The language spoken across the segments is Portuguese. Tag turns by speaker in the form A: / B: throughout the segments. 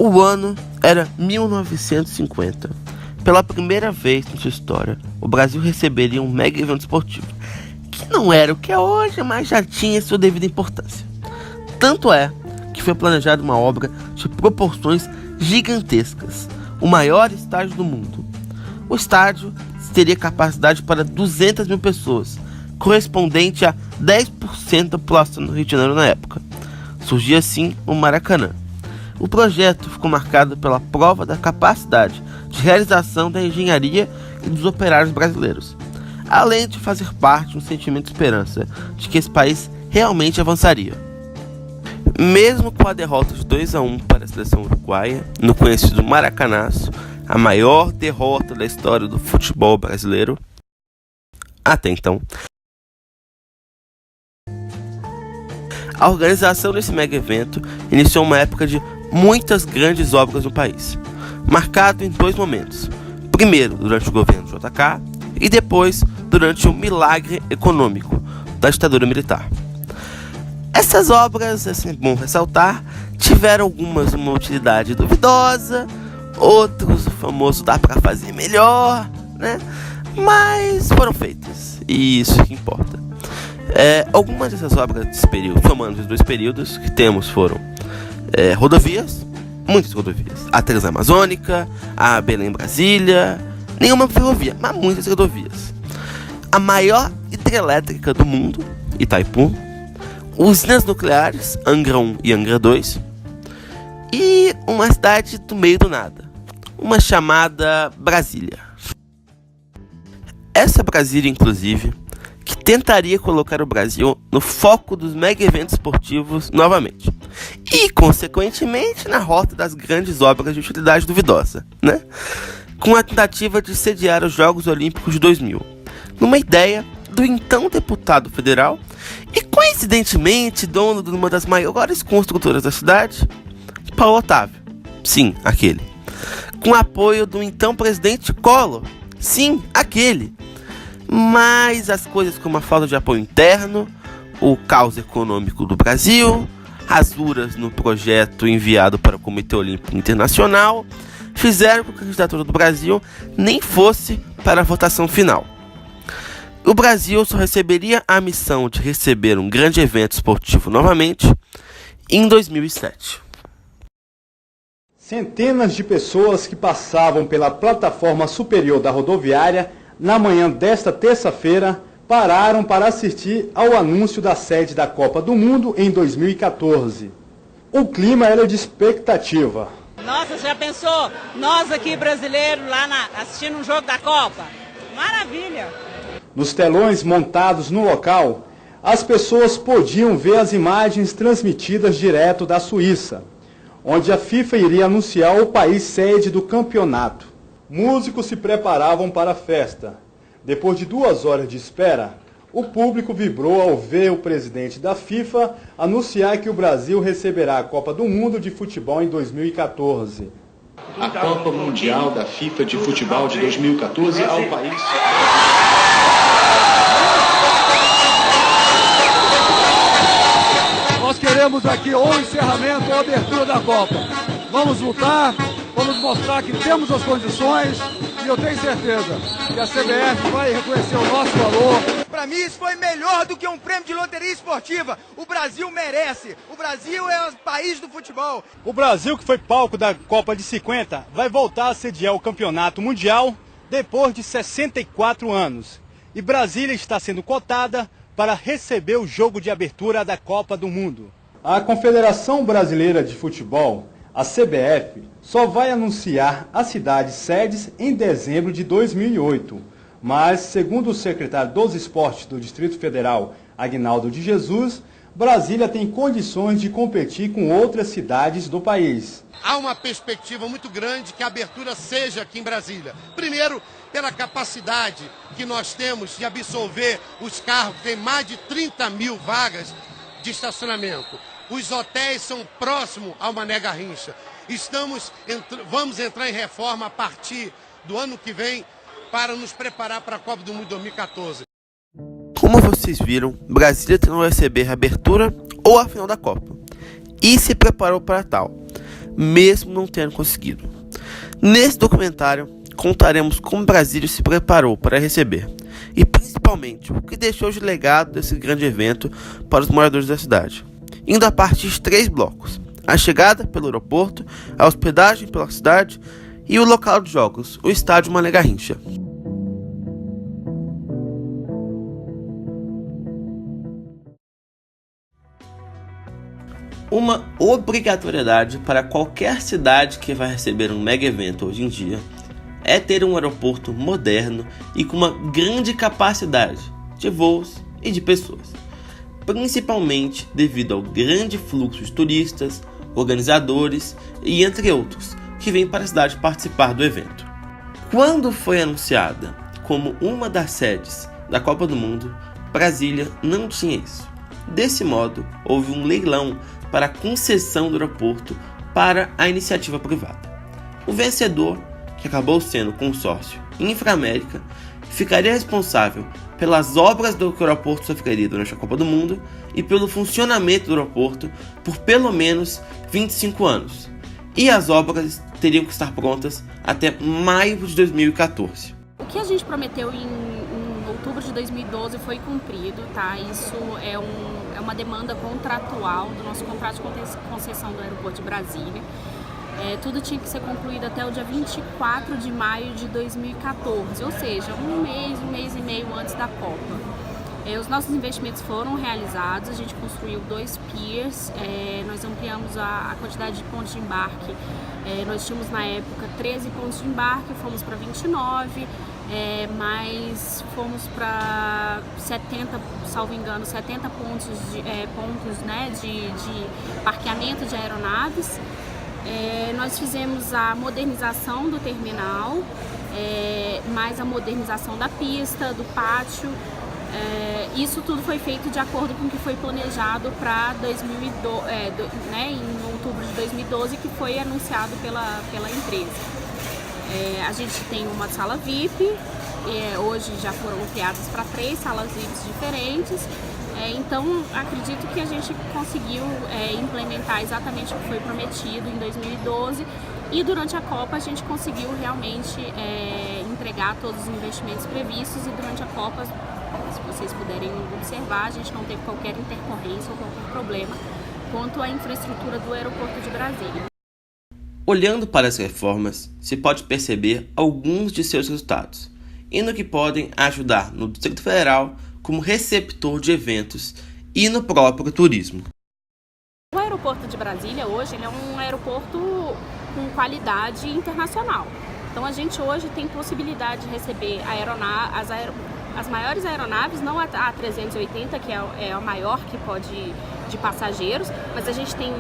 A: O ano era 1950. Pela primeira vez em sua história, o Brasil receberia um mega evento esportivo, que não era o que é hoje, mas já tinha sua devida importância. Tanto é que foi planejada uma obra de proporções gigantescas, o maior estádio do mundo. O estádio teria capacidade para 200 mil pessoas, correspondente a 10% da população do Rio de Janeiro na época. Surgia assim o Maracanã. O projeto ficou marcado pela prova da capacidade de realização da engenharia e dos operários brasileiros, além de fazer parte de um sentimento de esperança de que esse país realmente avançaria. Mesmo com a derrota de 2-1 para a seleção uruguaia, no conhecido Maracanaço, a maior derrota da história do futebol brasileiro até então, a organização desse mega evento iniciou uma época de muitas grandes obras no país, marcado em dois momentos: primeiro durante o governo JK e depois durante o milagre econômico da ditadura militar. Essas obras, é sempre bom ressaltar, tiveram algumas uma utilidade duvidosa, outros o famoso dá para fazer melhor, né? Mas foram feitas, e isso que importa. Algumas dessas obras desse período, somando os dois períodos que temos, foram rodovias, muitas rodovias, a Transamazônica, a Belém-Brasília, nenhuma ferrovia, mas muitas rodovias. A maior hidrelétrica do mundo, Itaipu, usinas nucleares, Angra 1 e Angra 2, e uma cidade do meio do nada, uma chamada Brasília. Essa Brasília, inclusive, que tentaria colocar o Brasil no foco dos mega eventos esportivos novamente, e, consequentemente, na rota das grandes obras de utilidade duvidosa, né? Com a tentativa de sediar os Jogos Olímpicos de 2000, numa ideia do então deputado federal e, coincidentemente, dono de uma das maiores construtoras da cidade, Paulo Otávio, sim, aquele, com apoio do então presidente Collor, sim, aquele. Mas as coisas como a falta de apoio interno, o caos econômico do Brasil, rasuras no projeto enviado para o Comitê Olímpico Internacional, fizeram com que a candidatura do Brasil nem fosse para a votação final. O Brasil só receberia a missão de receber um grande evento esportivo novamente em 2007.
B: Centenas de pessoas que passavam pela plataforma superior da rodoviária na manhã desta terça-feira pararam para assistir ao anúncio da sede da Copa do Mundo em 2014. O clima era de expectativa.
C: Nossa, já pensou? Nós aqui brasileiros lá assistindo um jogo da Copa? Maravilha!
B: Nos telões montados no local, as pessoas podiam ver as imagens transmitidas direto da Suíça, onde a FIFA iria anunciar o país sede do campeonato. Músicos se preparavam para a festa. Depois de 2 horas de espera, o público vibrou ao ver o presidente da FIFA anunciar que o Brasil receberá a Copa do Mundo de Futebol em 2014.
D: A Copa Mundial da FIFA de Futebol de 2014 ao país.
E: Nós queremos aqui ou encerramento ou abertura da Copa. Vamos lutar, vamos mostrar que temos as condições e eu tenho certeza que a CBF vai reconhecer o nosso valor.
F: Para mim isso foi melhor do que um prêmio de loteria esportiva. O Brasil merece. O Brasil é o país do futebol.
B: O Brasil, que foi palco da Copa de 50, vai voltar a sediar o Campeonato Mundial depois de 64 anos. E Brasília está sendo cotada para receber o jogo de abertura da Copa do Mundo. A Confederação Brasileira de Futebol, a CBF, só vai anunciar as cidades sedes em dezembro de 2008. Mas, segundo o secretário dos Esportes do Distrito Federal, Aguinaldo de Jesus, Brasília tem condições de competir com outras cidades do país.
G: Há uma perspectiva muito grande que a abertura seja aqui em Brasília. Primeiro, pela capacidade que nós temos de absorver os carros, tem mais de 30 mil vagas de estacionamento. Os hotéis são próximos ao Mané Garrincha. Vamos entrar em reforma a partir do ano que vem para nos preparar para a Copa do Mundo 2014.
A: Como vocês viram, Brasília tentou receber a abertura ou a final da Copa, e se preparou para tal. mesmo não tendo conseguido. Nesse documentário, contaremos como Brasília se preparou para receber e principalmente o que deixou de legado desse grande evento para os moradores da cidade, indo a partir de 3 blocos: a chegada pelo aeroporto, a hospedagem pela cidade e o local de jogos, o estádio Mané Garrincha. Uma obrigatoriedade para qualquer cidade que vai receber um mega evento hoje em dia é ter um aeroporto moderno e com uma grande capacidade de voos e de pessoas, principalmente devido ao grande fluxo de turistas, organizadores e entre outros que vêm para a cidade participar do evento. Quando foi anunciada como uma das sedes da Copa do Mundo, Brasília não tinha isso. Desse modo, houve um leilão para a concessão do aeroporto para a iniciativa privada. O vencedor, que acabou sendo o consórcio Inframérica, ficaria responsável pelas obras do que o aeroporto sofreria durante a Copa do Mundo e pelo funcionamento do aeroporto por pelo menos 25 anos. E as obras teriam que estar prontas até maio de 2014.
H: O que a gente prometeu em outubro de 2012 foi cumprido, tá? Isso é uma demanda contratual do nosso contrato de concessão do aeroporto de Brasília. Tudo tinha que ser concluído até o dia 24 de maio de 2014, ou seja, um mês e meio antes da Copa. Os nossos investimentos foram realizados, a gente construiu 2 piers, nós ampliamos a quantidade de pontos de embarque. Nós tínhamos na época 13 pontos de embarque, fomos para 29, mas fomos para 70, salvo engano, 70 pontos de parqueamento de aeronaves. Nós fizemos a modernização do terminal, mais a modernização da pista, do pátio. Isso tudo foi feito de acordo com o que foi planejado para 2012, em outubro de 2012, que foi anunciado pela empresa. A gente tem uma sala VIP, hoje já foram criadas para 3 salas VIPs diferentes. Então, acredito que a gente conseguiu implementar exatamente o que foi prometido em 2012 e durante a Copa a gente conseguiu realmente entregar todos os investimentos previstos e durante a Copa, se vocês puderem observar, a gente não teve qualquer intercorrência ou qualquer problema quanto à infraestrutura do aeroporto de Brasília.
A: Olhando para as reformas, se pode perceber alguns de seus resultados e no que podem ajudar no Distrito Federal como receptor de eventos e no próprio turismo.
H: O aeroporto de Brasília hoje ele é um aeroporto com qualidade internacional. Então a gente hoje tem possibilidade de receber as maiores aeronaves, não a A380, que é a maior que pode de passageiros, mas a gente tem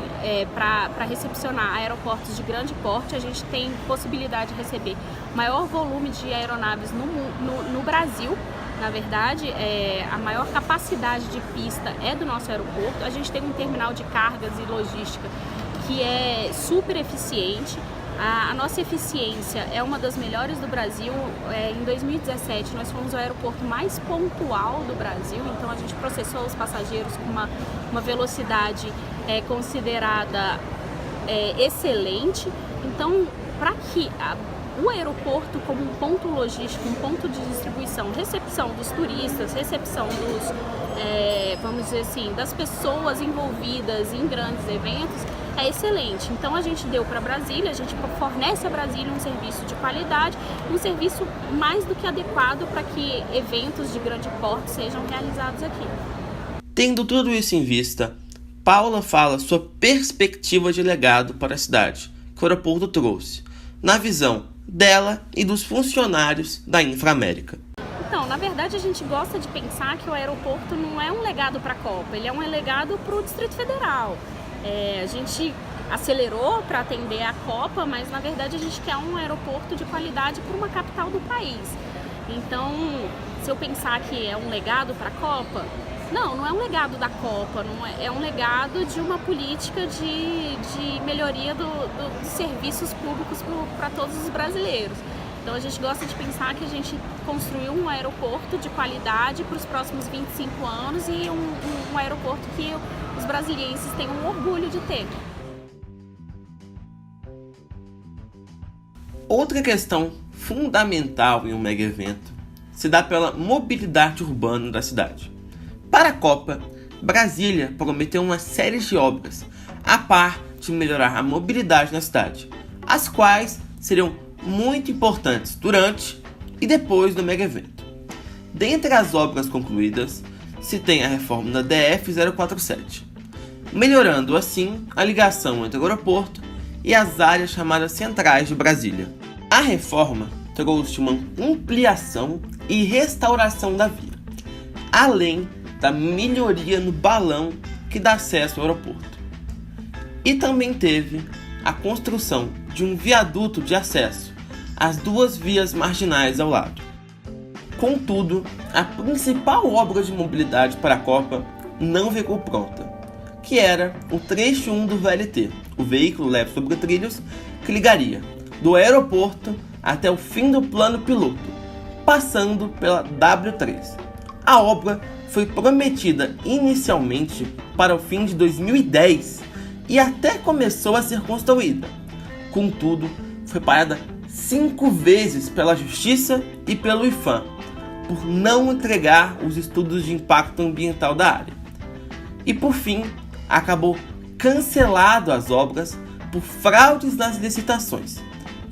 H: para recepcionar aeroportos de grande porte, a gente tem possibilidade de receber maior volume de aeronaves no Brasil. Na verdade, a maior capacidade de pista é do nosso aeroporto. A gente tem um terminal de cargas e logística que é super eficiente. A nossa eficiência é uma das melhores do Brasil. Em 2017, nós fomos o aeroporto mais pontual do Brasil, então a gente processou os passageiros com uma velocidade considerada excelente. Então, para que o aeroporto como um ponto logístico, um ponto de distribuição, recepção dos turistas, recepção dos, vamos dizer assim, das pessoas envolvidas em grandes eventos, é excelente. Então a gente deu para Brasília, a gente fornece a Brasília um serviço de qualidade, um serviço mais do que adequado para que eventos de grande porte sejam realizados aqui.
A: Tendo tudo isso em vista, Paula fala sua perspectiva de legado para a cidade que o aeroporto trouxe, na visão dela e dos funcionários da Inframérica.
H: Então, na verdade, a gente gosta de pensar que o aeroporto não é um legado para a Copa, ele é um legado para o Distrito Federal. A gente acelerou para atender a Copa, mas na verdade a gente quer um aeroporto de qualidade para uma capital do país. Então, se eu pensar que é um legado para a Copa, não é um legado da Copa, é um legado de uma política de melhoria dos serviços públicos para todos os brasileiros. Então a gente gosta de pensar que a gente construiu um aeroporto de qualidade para os próximos 25 anos e um aeroporto que os brasilienses têm um orgulho de ter.
A: Outra questão fundamental em um mega evento se dá pela mobilidade urbana da cidade. Para a Copa, Brasília prometeu uma série de obras a par de melhorar a mobilidade na cidade, as quais seriam muito importantes durante e depois do mega evento. Dentre as obras concluídas, se tem a reforma da DF-047, melhorando assim a ligação entre o aeroporto e as áreas chamadas centrais de Brasília. A reforma trouxe uma ampliação e restauração da via, além da melhoria no balão que dá acesso ao aeroporto. E também teve a construção de um viaduto de acesso às duas vias marginais ao lado. Contudo, a principal obra de mobilidade para a Copa não ficou pronta, que era o trecho 1 do VLT, o veículo leve sobre trilhos, que ligaria do aeroporto até o fim do plano piloto, passando pela W3. A obra foi prometida inicialmente para o fim de 2010 e até começou a ser construída. Contudo, foi parada 5 vezes pela Justiça e pelo IPHAN, por não entregar os estudos de impacto ambiental da área. E por fim, acabou cancelado as obras por fraudes nas licitações,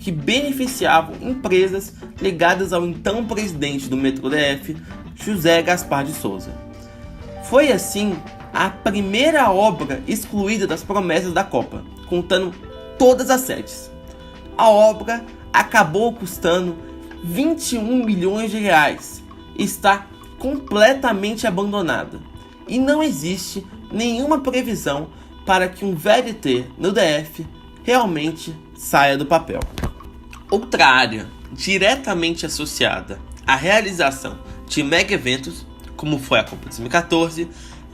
A: que beneficiavam empresas ligadas ao então presidente do Metrô DF, José Gaspar de Souza. Foi assim a primeira obra excluída das promessas da Copa, contando todas as sedes. A obra acabou custando 21 milhões de reais e está completamente abandonada. E não existe nenhuma previsão para que um VLT no DF realmente saia do papel. Outra área diretamente associada à realização de mega eventos, como foi a Copa 2014,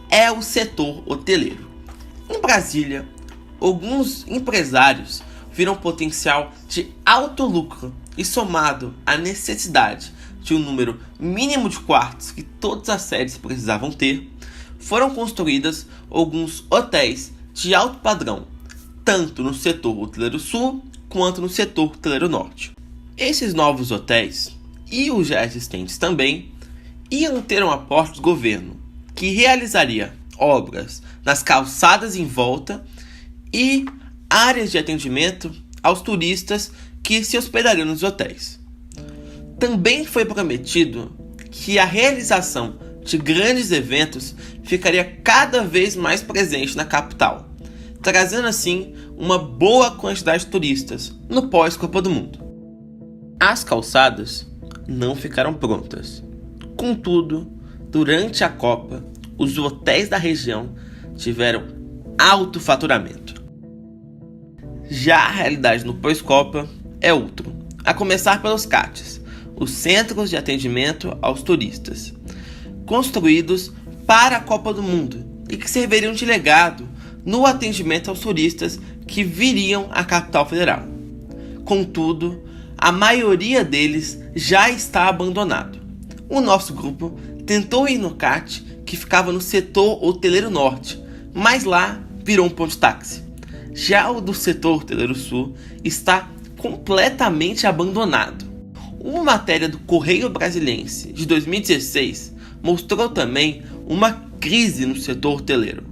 A: é o setor hoteleiro. Em Brasília, alguns empresários viram potencial de alto lucro e, somado à necessidade de um número mínimo de quartos que todas as sedes precisavam ter, foram construídas alguns hotéis de alto padrão, tanto no setor hoteleiro sul quanto no setor hoteleiro norte. Esses novos hotéis, e os já existentes também, iam ter um aporte do governo, que realizaria obras nas calçadas em volta e áreas de atendimento aos turistas que se hospedariam nos hotéis. Também foi prometido que a realização de grandes eventos ficaria cada vez mais presente na capital, trazendo assim uma boa quantidade de turistas no pós-Copa do Mundo. As calçadas não ficaram prontas. Contudo, durante a Copa, os hotéis da região tiveram alto faturamento. Já a realidade no pós-Copa é outro, a começar pelos CATs, os Centros de Atendimento aos Turistas, construídos para a Copa do Mundo e que serviriam de legado no atendimento aos turistas que viriam à capital federal. Contudo, a maioria deles já está abandonado. O nosso grupo tentou ir no CAT, que ficava no setor hoteleiro norte, mas lá virou um ponto de táxi. Já o do setor hoteleiro sul está completamente abandonado. Uma matéria do Correio Brasiliense de 2016 mostrou também uma crise no setor hoteleiro,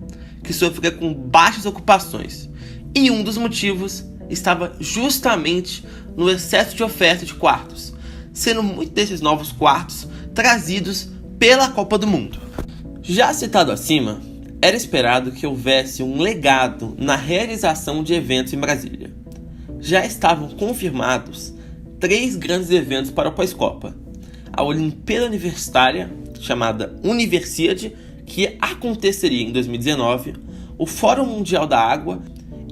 A: que sofria com baixas ocupações, e um dos motivos estava justamente no excesso de oferta de quartos, sendo muitos desses novos quartos trazidos pela Copa do Mundo. Já citado acima, era esperado que houvesse um legado na realização de eventos em Brasília. Já estavam confirmados 3 grandes eventos para o pós-Copa: a Olimpíada Universitária, chamada Universiade, que aconteceria em 2019, o Fórum Mundial da Água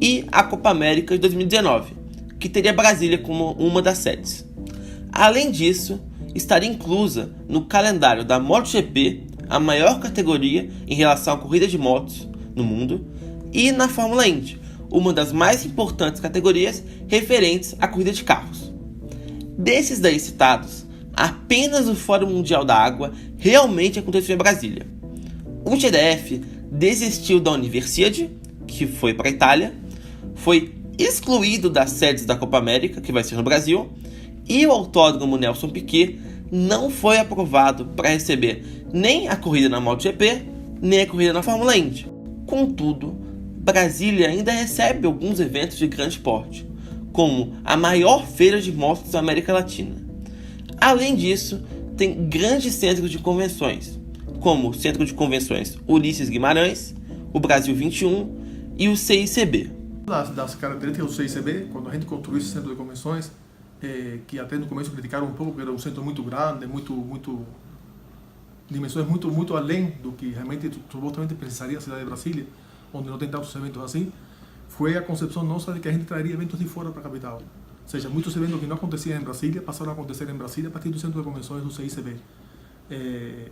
A: e a Copa América de 2019, que teria Brasília como uma das sedes. Além disso, estaria inclusa no calendário da MotoGP, a maior categoria em relação à corrida de motos no mundo, e na Fórmula Indy, uma das mais importantes categorias referentes à corrida de carros. Desses daí citados, apenas o Fórum Mundial da Água realmente aconteceu em Brasília. O GDF desistiu da Universiade, que foi para a Itália, foi excluído das sedes da Copa América, que vai ser no Brasil, e o Autódromo Nelson Piquet não foi aprovado para receber nem a corrida na MotoGP, nem a corrida na Fórmula Indy. Contudo, Brasília ainda recebe alguns eventos de grande porte, como a maior feira de motos da América Latina. Além disso, tem grandes centros de convenções, como o Centro de Convenções Ulisses Guimarães, o Brasil 21 e o CICB.
I: Das características do CICB, quando a gente construiu esse centro de convenções, que até no começo criticaram um pouco, porque era um centro muito grande, dimensões muito além do que realmente supostamente precisaria a cidade de Brasília, onde não tem tantos eventos assim, foi a concepção nossa de que a gente traria eventos de fora para a capital. Ou seja, muitos eventos que não aconteciam em Brasília passaram a acontecer em Brasília a partir do centro de convenções do CICB.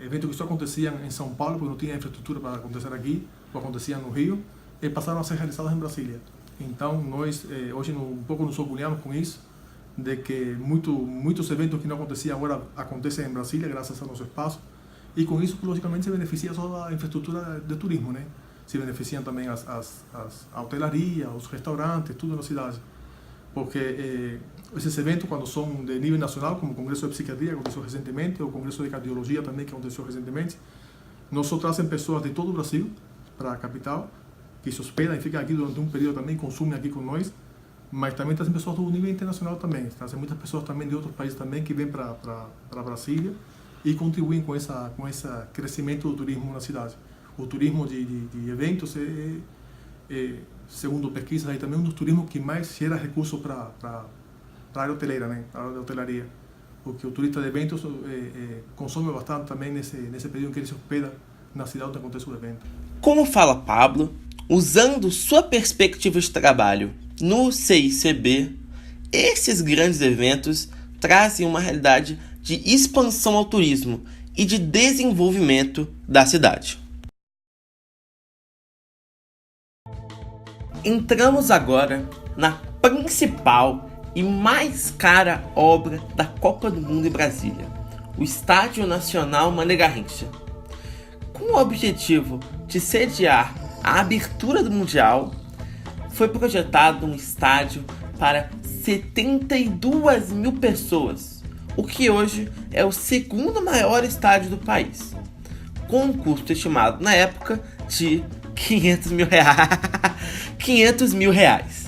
I: Eventos que só aconteciam em São Paulo, porque não tinha infraestrutura para acontecer aqui, ou aconteciam no Rio, passaram a ser realizados em Brasília. Então, nós hoje um pouco nos orgulhamos com isso, de que muitos eventos que não aconteciam agora acontecem em Brasília, graças ao nosso espaço, e com isso, logicamente, se beneficia só a infraestrutura de turismo, né? Se beneficiam também a hotelaria, os restaurantes, tudo na cidade. Porque esses eventos, quando são de nível nacional, como o Congresso de Psiquiatria, que aconteceu recentemente, ou o Congresso de Cardiologia também, que aconteceu recentemente, não só trazem pessoas de todo o Brasil para a capital, que se hospedam e ficam aqui durante um período também, consumem aqui com nós, mas também trazem pessoas do nível internacional também. Trazem muitas pessoas também de outros países também que vêm para Brasília e contribuem com esse crescimento do turismo na cidade. O turismo de eventos segundo pesquisas, aí também um dos turismos que mais gera recursos para a área hoteleira, né? A área da hotelaria. Porque o turista de eventos consome bastante também nesse período em que ele se hospeda na cidade onde acontece o evento.
A: Como fala Pablo, usando sua perspectiva de trabalho no CICB, esses grandes eventos trazem uma realidade de expansão ao turismo e de desenvolvimento da cidade. Entramos agora na principal e mais cara obra da Copa do Mundo em Brasília, o Estádio Nacional Mané Garrincha. Com o objetivo de sediar a abertura do Mundial, foi projetado um estádio para 72 mil pessoas, o que hoje é o segundo maior estádio do país, com um custo estimado na época de 500 mil reais.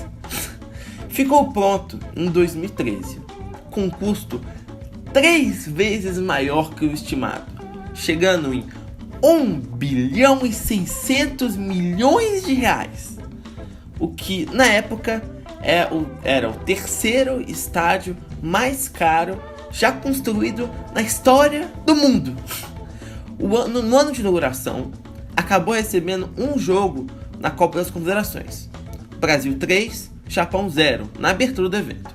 A: Ficou pronto em 2013, com um custo 3 vezes maior que o estimado, chegando em 1,6 bilhão, o que na época era o terceiro estádio mais caro já construído na história do mundo. No ano de inauguração, acabou recebendo um jogo na Copa das Confederações, Brasil 3, Japão 0, na abertura do evento.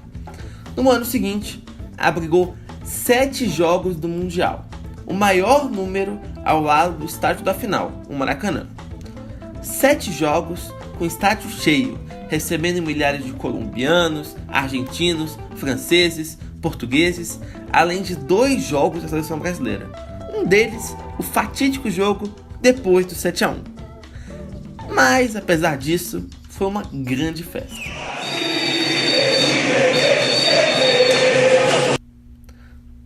A: No ano seguinte, abrigou 7 jogos do Mundial, o maior número ao lado do estádio da final, o Maracanã. 7 jogos com estádio cheio, recebendo milhares de colombianos, argentinos, franceses, portugueses, além de 2 jogos da seleção brasileira. Um deles, o fatídico jogo depois do 7-1. Mas, apesar disso, foi uma grande festa.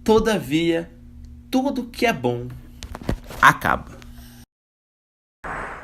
A: Todavia, tudo que é bom acaba.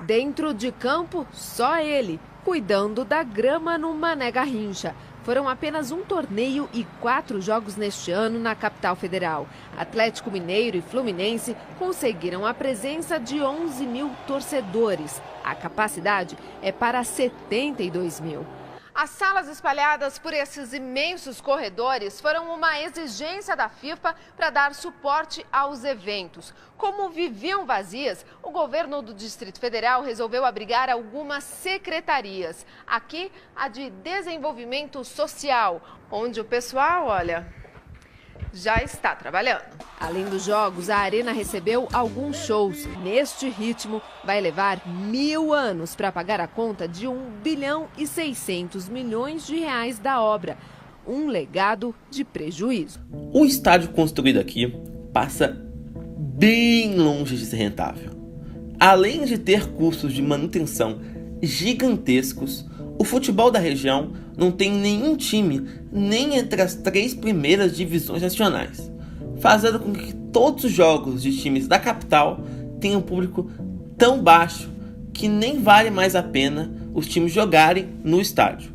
J: Dentro de campo, só ele, cuidando da grama no Mané Garrincha. Foram apenas um torneio e 4 jogos neste ano na capital federal. Atlético Mineiro e Fluminense conseguiram a presença de 11 mil torcedores. A capacidade é para 72 mil. As salas espalhadas por esses imensos corredores foram uma exigência da FIFA para dar suporte aos eventos. Como viviam vazias, o governo do Distrito Federal resolveu abrigar algumas secretarias. Aqui, a de Desenvolvimento Social, onde o pessoal, olha, já está trabalhando. Além dos jogos, a arena recebeu alguns shows. Neste ritmo, vai levar 1000 anos para pagar a conta de 1,6 bilhão da obra. Um legado de prejuízo.
A: O estádio construído aqui passa bem longe de ser rentável. Além de ter custos de manutenção gigantescos, O futebol da região não tem nenhum time nem entre as 3 primeiras divisões nacionais, fazendo com que todos os jogos de times da capital tenham um público tão baixo que nem vale mais a pena os times jogarem no estádio.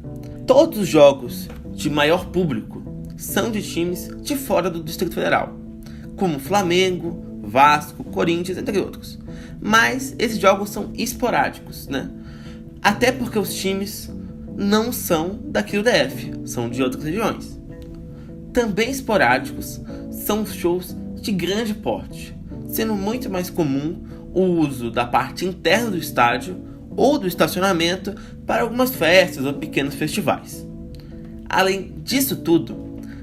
A: Todos os jogos de maior público são de times de fora do Distrito Federal, como Flamengo, Vasco, Corinthians, entre outros. Mas esses jogos são esporádicos, né? Até porque os times não são daqui do DF, são de outras regiões. Também esporádicos são os shows de grande porte, sendo muito mais comum o uso da parte interna do estádio ou do estacionamento para algumas festas ou pequenos festivais. Além disso tudo,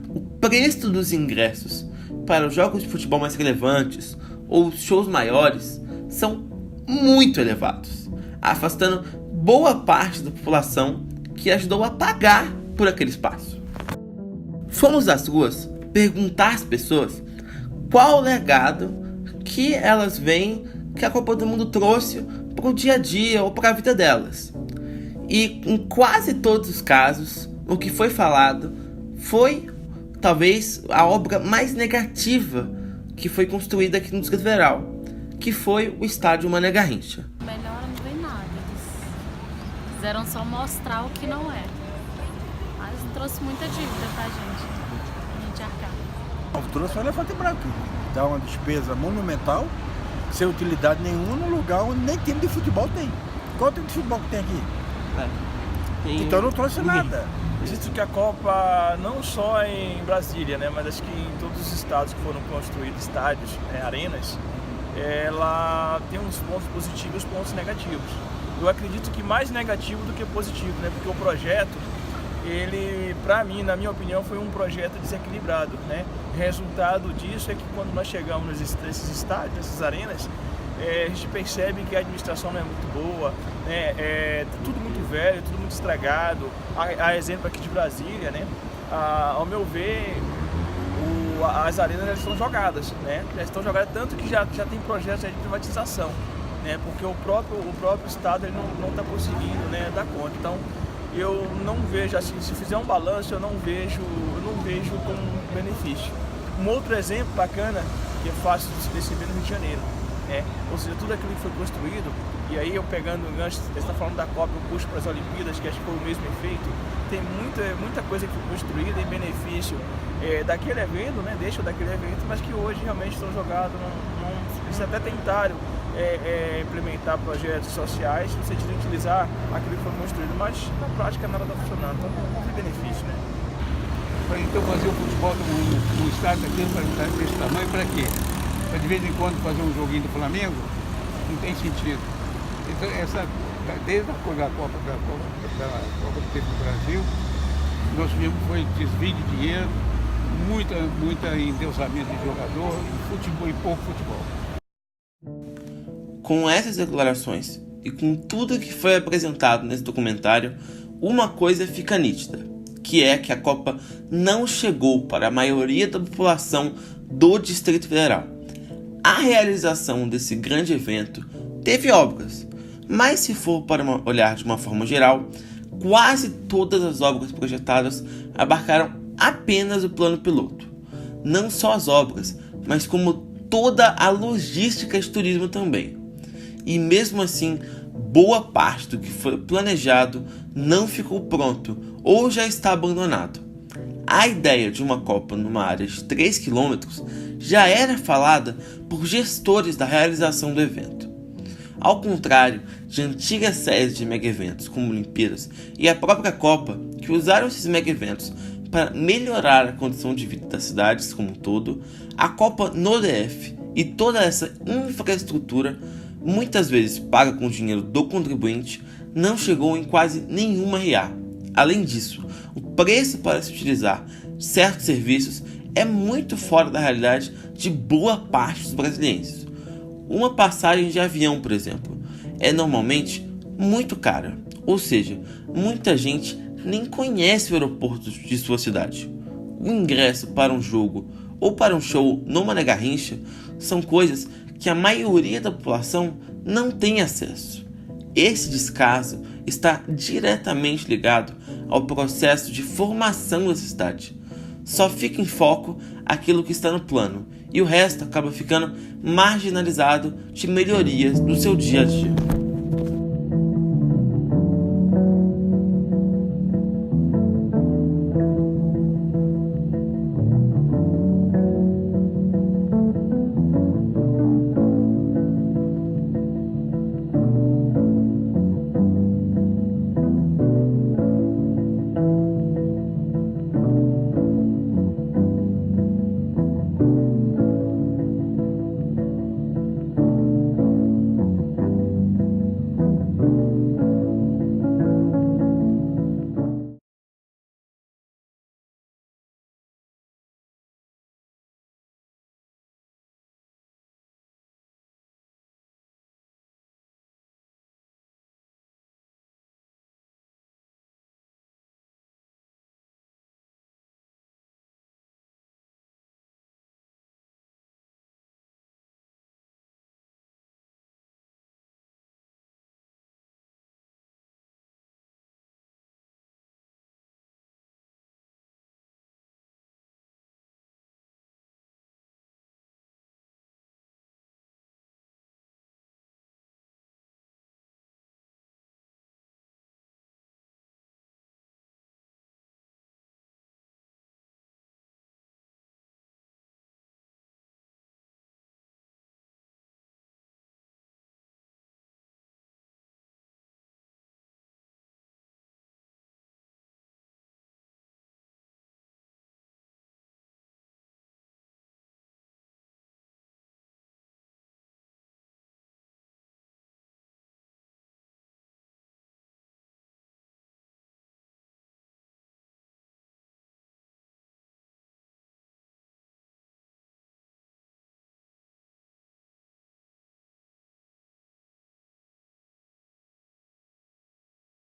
A: o preço dos ingressos para os jogos de futebol mais relevantes ou shows maiores são muito elevados, afastando boa parte da população que ajudou a pagar por aquele espaço. Fomos às ruas perguntar às pessoas qual o legado que elas veem que a Copa do Mundo trouxe para o dia a dia ou para a vida delas. E em quase todos os casos, o que foi falado foi talvez a obra mais negativa que foi construída aqui no Distrito Federal, que foi o estádio Mané Garrincha.
K: Melhor não vem nada, eles quiseram só mostrar o que não é, mas trouxe muita dívida pra gente arcar.
L: Trouxe um elefante branco, dá uma despesa monumental, sem utilidade nenhuma, no lugar onde nem time de futebol tem. Qual time de futebol que tem aqui? Então não trouxe nada.
M: Acredito que a Copa, não só em Brasília, né, mas acho que em todos os estados que foram construídos estádios, arenas, ela tem uns pontos positivos e uns pontos negativos. Eu acredito que mais negativo do que positivo, né, porque o projeto, ele, para mim, na minha opinião, foi um projeto desequilibrado, né? Resultado disso é que quando nós chegamos nesses estádios, nessas arenas, a gente percebe que a administração não é muito boa, né? Tudo muito velho, tudo muito estragado. A exemplo aqui de Brasília, né? Ao meu ver, as arenas já estão jogadas, né? Já estão jogadas, tanto que já tem projetos de privatização, né? Porque o próprio Estado ele não está conseguindo, né, dar conta. Então, eu não vejo, assim, se fizer um balanço, eu não vejo como um benefício. Um outro exemplo bacana, que é fácil de se perceber no Rio de Janeiro, ou seja, tudo aquilo que foi construído, e aí eu pegando o gancho, você está falando da Copa, eu puxo para as Olimpíadas, que acho que foi o mesmo efeito, tem muita coisa que foi construída em benefício daquele evento, né, deixa daquele evento, mas que hoje realmente estão jogados, eles até tentaram implementar projetos sociais no sentido de utilizar aquilo que foi construído, mas na prática nada está funcionando, então não tem benefício, né?
N: Para então fazer o futebol no estádio desse tamanho, para quê? Para de vez em quando fazer um joguinho do Flamengo? Não tem sentido. Então, desde a Copa que teve no Brasil, nós vimos foi desvio de dinheiro, muita endeusamento de jogador, futebol e pouco futebol.
A: Com essas declarações e com tudo que foi apresentado nesse documentário, uma coisa fica nítida, que é que a Copa não chegou para a maioria da população do Distrito Federal. A realização desse grande evento teve obras, mas se for para olhar de uma forma geral, quase todas as obras projetadas abarcaram apenas o plano piloto. Não só as obras, mas como toda a logística de turismo também. E mesmo assim, boa parte do que foi planejado não ficou pronto ou já está abandonado. A ideia de uma Copa numa área de 3 km já era falada por gestores da realização do evento. Ao contrário de antigas séries de mega-eventos como Olimpíadas e a própria Copa, que usaram esses mega-eventos para melhorar a condição de vida das cidades como um todo, a Copa no DF e toda essa infraestrutura, muitas vezes paga com o dinheiro do contribuinte, não chegou em quase nenhuma RA. Além disso, o preço para se utilizar certos serviços é muito fora da realidade de boa parte dos brasileiros. Uma passagem de avião, por exemplo, é normalmente muito cara, ou seja, muita gente nem conhece o aeroporto de sua cidade. O ingresso para um jogo ou para um show no Mané Garrincha são coisas que a maioria da população não tem acesso. Esse descaso está diretamente ligado ao processo de formação dessa cidade. Só fica em foco aquilo que está no plano, e o resto acaba ficando marginalizado de melhorias do seu dia a dia.